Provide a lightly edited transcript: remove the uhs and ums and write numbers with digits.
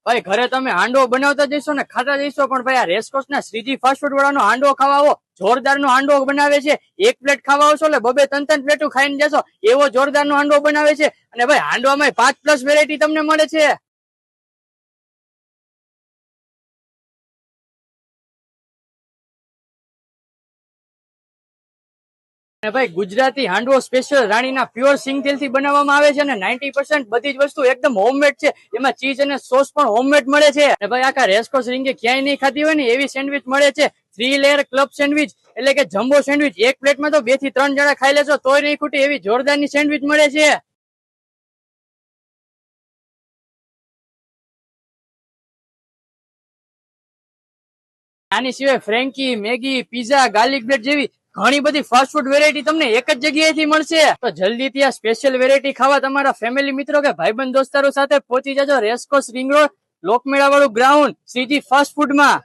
ભાઈ ઘરે તમે હાંડવો બનાવતા જઈશો ને ખાતા જઈશો, પણ ભાઈ આ રેસકોર્સ ના શ્રીજી ફાસ્ટ ફૂડ વાળાનો હાંડવો ખાવા આવો, જોરદાર નો હાંડવો બનાવે છે. એક પ્લેટ ખાવા આવશો એટલે બબે ત્રણ પ્લેટો ખાઈને જશો, એવો જોરદાર નો હાંડવો બનાવે છે. અને ભાઈ હાંડવામાં 5+ વેરાયટી તમને મળે છે. અને ભાઈ ગુજરાતી હાંડવો સ્પેશિયલ રાણીના પ્યોર સિંગ તેલ થી બનાવવામાં આવે છે અને 90% બધી જ વસ્તુ એકદમ હોમમેડ છે. એમાં ચીઝ અને સોસ પણ હોમમેડ મળે છે. અને ભાઈ આખા રેસકોર્સ રીંગે ક્યાંય નહીં ખાધી હોય ને એવી સેન્ડવિચ મળે છે. 3 લેયર ક્લબ સેન્ડવિચ એટલે કે જમ્બો સેન્ડવિચ. એક પ્લેટમાં તો 2 થી 3 જણા ખાઈ લેશો તોય નહીં ખૂટે એવી જોરદારની સેન્ડવિચ મળે છે. આની સિવાય frankie, Maggi, pizza, garlic bread જેવી ઘણી બધી ફાસ્ટ ફૂડ વેરાયટી તમને એક જ જગ્યાએથી મળશે. તો જલ્દી થી આ સ્પેશિયલ વેરાયટી ખાવા તમારા ફેમિલી મિત્રો કે ભાઈબંધ દોસ્તારો સાથે પહોંચી જજો રેસકોર્સ રિંગ રોડ લોકમેળા વાળું ગ્રાઉન્ડ શ્રીજી ફાસ્ટ ફૂડમાં.